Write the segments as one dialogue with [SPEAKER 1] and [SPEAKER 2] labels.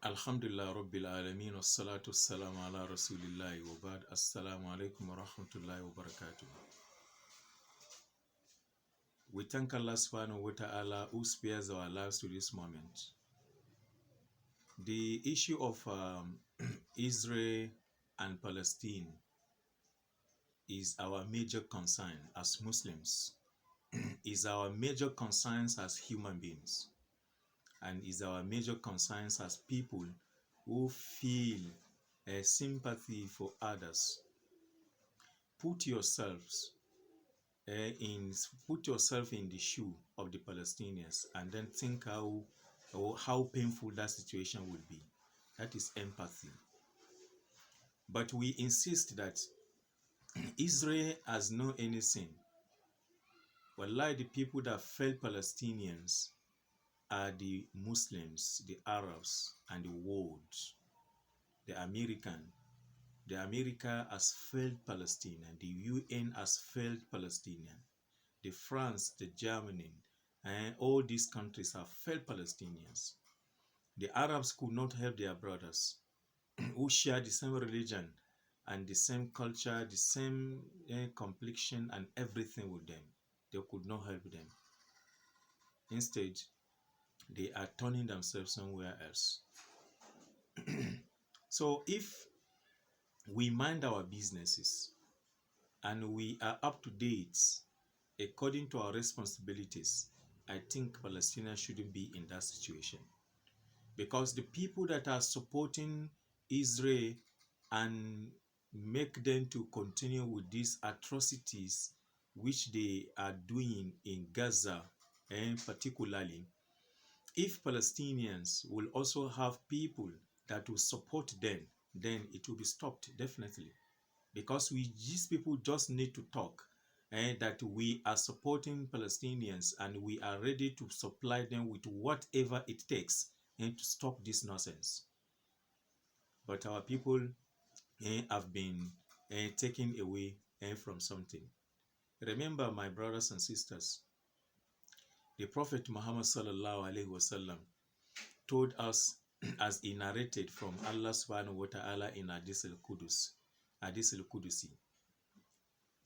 [SPEAKER 1] Alhamdulillah Rabbil Alameen wassalatu wassalamu ala Rasulillahi wa ba'd. Assalamu alaikum wa rahmatullahi wa barakatuh. We thank Allah subhanahu wa ta'ala who spares our lives to this moment. The issue of Israel and Palestine is our major concern as Muslims, is our major concerns as human beings, and is our major concerns as people who feel a sympathy for others. Put yourselves in put yourself in the shoe of the Palestinians and then think how painful that situation would be. That is empathy. But we insist that Israel has no any sin. Wallahi, the people that failed Palestinians are the Muslims, the Arabs, and the world. The America has failed Palestinian. The UN has failed Palestinian. The France, the Germany, and all these countries have failed Palestinians. The Arabs could not help their brothers who share the same religion and the same culture, the same complexion and everything with them. They could not help them. Instead, they are turning themselves somewhere else. So if we mind our businesses and we are up to date according to our responsibilities, I think Palestinians shouldn't be in that situation. Because the people that are supporting Israel and make them to continue with these atrocities which they are doing in Gaza, and particularly, if Palestinians will also have people that will support them, then it will be stopped definitely. Because these people just need to talk and that we are supporting Palestinians and we are ready to supply them with whatever it takes and to stop this nonsense. But our people have been taken away from something. Remember, my brothers and sisters, the Prophet Muhammad sallallahu alaihi wasallam told us, as he narrated from Allah subhanahu wa ta'ala in Hadith al-Qudusi,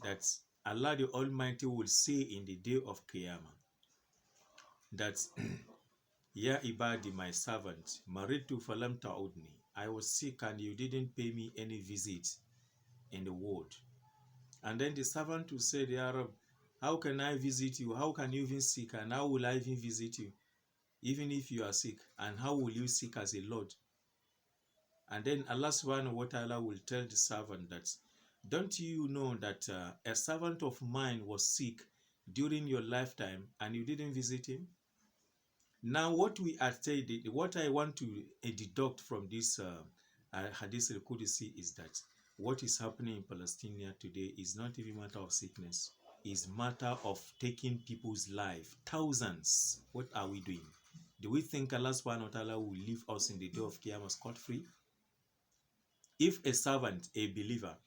[SPEAKER 1] that Allah the Almighty will say in the day of Qiyamah that Ya ibadi, my servant, maritu falam ta'udni. I was sick and you didn't pay me any visit in the world. And then the servant will say, the Arab, how can I visit you? How can you even sick? And how will I even visit you? Even if you are sick. And how will you sick as a Lord? And then Allah subhanahu wa ta'ala will tell the servant that, don't you know that a servant of mine was sick during your lifetime and you didn't visit him? Now, what I want to deduct from this Hadith al-Qudsi is that what is happening in Palestine today is not even a matter of sickness. It's matter of taking people's life. Thousands. What are we doing? Do we think Allah subhanahu wa ta'ala will leave us in the day of Qiyamah scot-free? If a servant, a believer,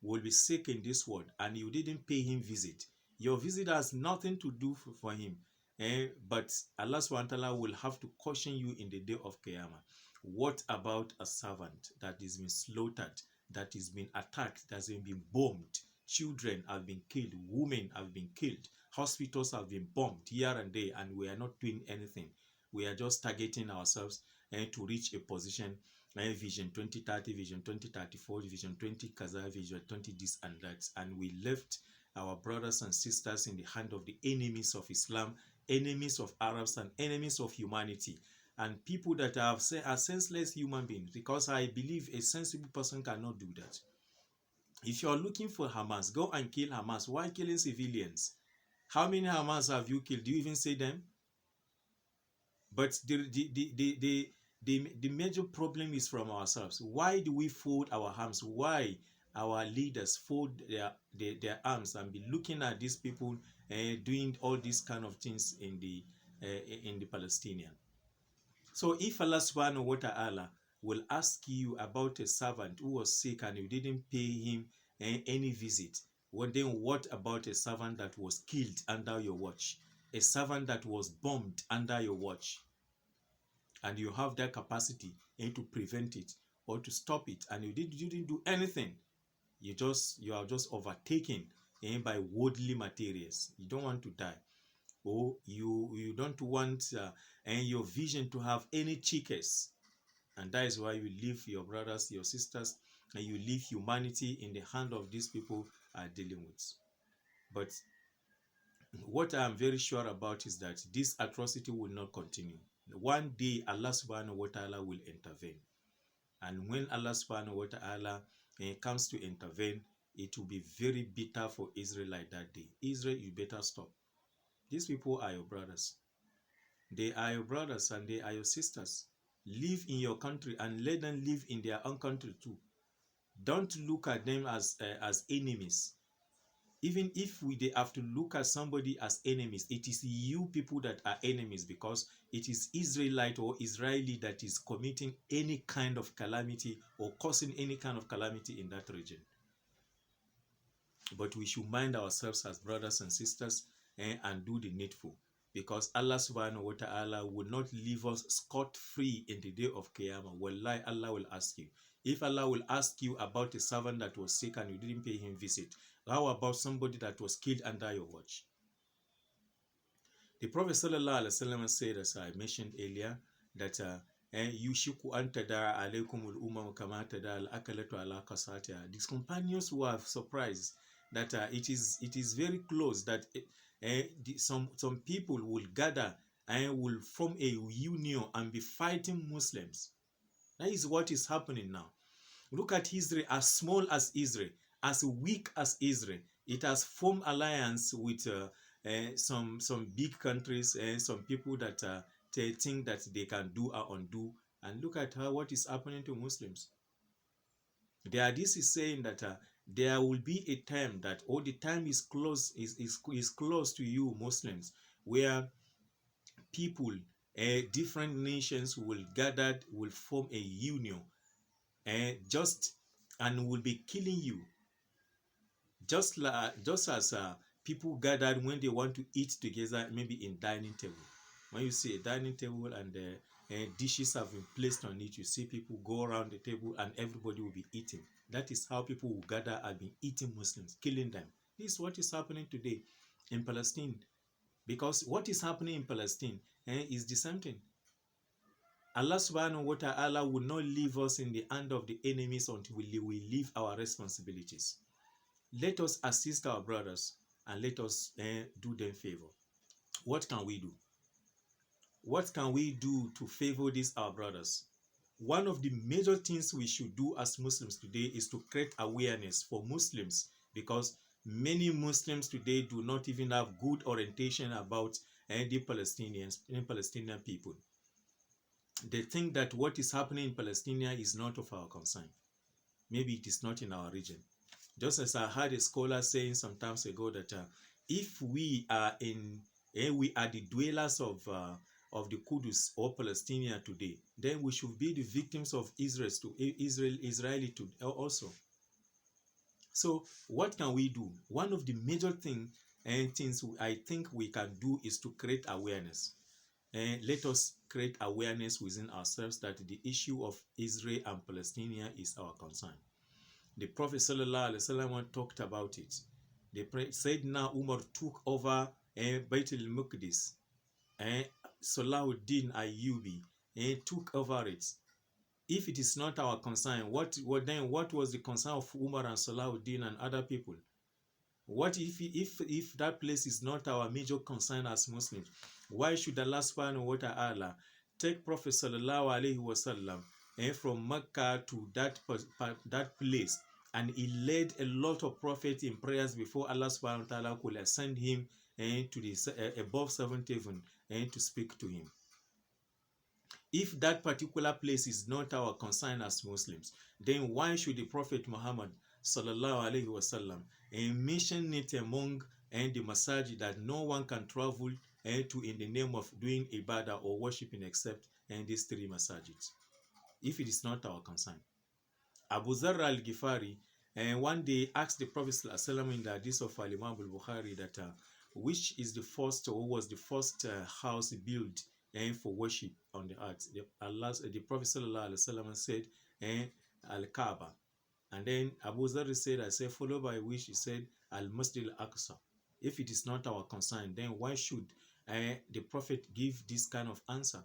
[SPEAKER 1] will be sick in this world and you didn't pay him visit, your visit has nothing to do for him. But Allah subhanahu wa ta'ala will have to caution you in the day of Qiyamah. What about a servant that is been slaughtered, that is been attacked, that has been bombed? Children have been killed, women have been killed, hospitals have been bombed here and there, and we are not doing anything. We are just targeting ourselves to reach a position, Vision 2030, Vision 2034, Vision 20 Kaza, Vision 20 this and that, and we left our brothers and sisters in the hand of the enemies of Islam, enemies of Arabs, and enemies of humanity, and people that are senseless human beings, because I believe a sensible person cannot do that. If you are looking for Hamas, go and kill Hamas. Why killing civilians? How many Hamas have you killed? Do you even say them? But the major problem is from ourselves. Why do we fold our arms? Why our leaders fold their arms and be looking at these people doing all these kind of things in the Palestinian? So if Allah subhanahu wa ta'ala will ask you about a servant who was sick and you didn't pay him any visit, well, then what about a servant that was killed under your watch? A servant that was bombed under your watch? and you have that capacity to prevent it or to stop it, and you didn't do anything. You are just overtaken by worldly materials. You don't want to die, or you don't want and your vision to have any cheekers, and that is why you leave your brothers, your sisters, and you leave humanity in the hand of these people are dealing with. But what I am very sure about is that this atrocity will not continue. One day Allah subhanahu wa ta'ala will intervene, and when Allah subhanahu wa ta'ala comes to intervene, it will be very bitter for Israelite that day. Israel, you better stop. These people are your brothers. They are your brothers and they are your sisters. Live in your country and let them live in their own country too. Don't look at them as enemies. Even if they have to look at somebody as enemies, it is you people that are enemies, because it is Israelite or Israeli that is committing any kind of calamity or causing any kind of calamity in that region. But we should mind ourselves as brothers and sisters and do the needful, because Allah subhanahu wa ta'ala will not leave us scot-free in the day of Qiyamah. Wallahi, Allah will ask you. If Allah will ask you about a servant that was sick and you didn't pay him visit, how about somebody that was killed under your watch? The Prophet sallallahu alaihi wasallam said, as I mentioned earlier, that yushiku an tada alaykum al-umam kama tada al-akalatu ala qasatiha. These companions were surprised that it is very close that some people will gather and will form a union and be fighting Muslims. That is what is happening now. Look at Israel, as small as Israel, as weak as Israel. It has formed alliance with some big countries and some people that they think that they can do or undo. And look at what is happening to Muslims. This is saying that there will be a time that, or the time is close, is close to you Muslims, where people, different nations will gather, will form a union, and will be killing you, just as people gathered when they want to eat together, maybe in dining table. When you see a dining table and dishes have been placed on it, you see people go around the table and everybody will be eating. That is how people will gather and be eating Muslims, killing them. This is what is happening today in Palestine, because what is happening in Palestine is the same thing. Allah subhanahu wa ta'ala will not leave us in the hand of the enemies until we leave our responsibilities. Let us assist our brothers and let us do them favor. What can we do? What can we do to favor these our brothers? One of the major things we should do as Muslims today is to create awareness for Muslims, because many Muslims today do not even have good orientation about the Palestinian people. They think that what is happening in Palestine is not of our concern. Maybe it is not in our region. Just as I had a scholar saying some times ago that if we are the dwellers of the Kudus or Palestinian today, then we should be the victims of Israeli also. So what can we do? One of the major things I think we can do is to create awareness. Let us create awareness within ourselves that the issue of Israel and Palestine is our concern. The Prophet sallallahu alaihi wasallam talked about it. Sayyidina Umar took over Bait al-Muqdis, Salahuddin Ayyubi took over it. If it is not our concern, what was the concern of Umar and Salahuddin and other people? What if that place is not our major concern as Muslims? Why should Allah subhanahu wa ta'ala take Prophet sallallahu alaihi wasallam from Mecca to that place, and he led a lot of prophets in prayers before Allah subhanahu wa ta'ala could ascend him to the above seventh heaven to speak to him? If that particular place is not our concern as Muslims, then why should the Prophet Muhammad sallallahu alaihi wasallam mention it among the masajid that no one can travel to in the name of doing ibadah or worshiping except these three masajids, if it is not our concern? Abu Dharr al-Ghifari one day asked the Prophet sallallahu alaihi wasallam in the hadith of Al-Imam al-Bukhari that which is the first, or was the first house built and for worship on the earth. The Prophet sallallahu alaihi wasallam said, Al Kaaba, and then Abu Zar said, I said, followed by which he said, Al Masjid Al Aqsa. If it is not our concern, then why should the Prophet give this kind of answer?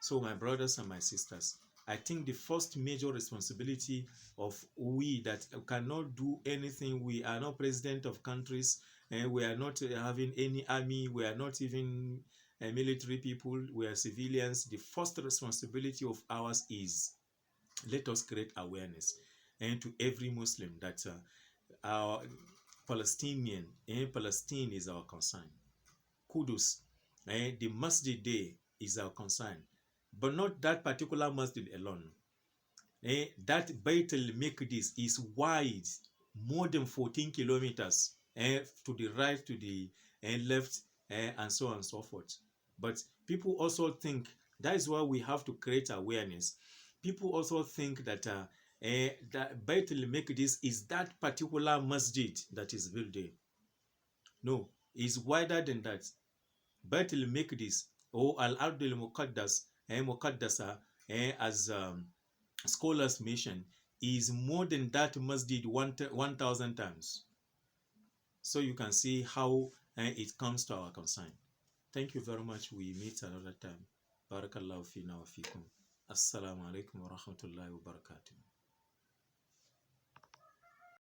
[SPEAKER 1] So, my brothers and my sisters, I think the first major responsibility of we that cannot do anything, we are not president of countries, and we are not having any army, we are not even military people, we are civilians. The first responsibility of ours is, let us create awareness and to every Muslim that our Palestine is our concern. Kudus, the masjid day is our concern, but not that particular masjid alone. That Beit al-Maqdis is wide, more than 14 kilometers, to the right, to the left, and so on and so forth. But people also think, that is why we have to create awareness. People also think that that Beit al-Maqdis is that particular masjid that is built there. No, it's wider than that. Beit al-Maqdis or Al-Ard al-Muqaddas, Muqaddasa, as scholars mention, is more than that masjid 1,000 times. So you can see how it comes to our concern. Thank you very much. We meet another time. Barakallahu fina wa fikum. Assalamu alaikum wa rahmatullahi wa barakatuh.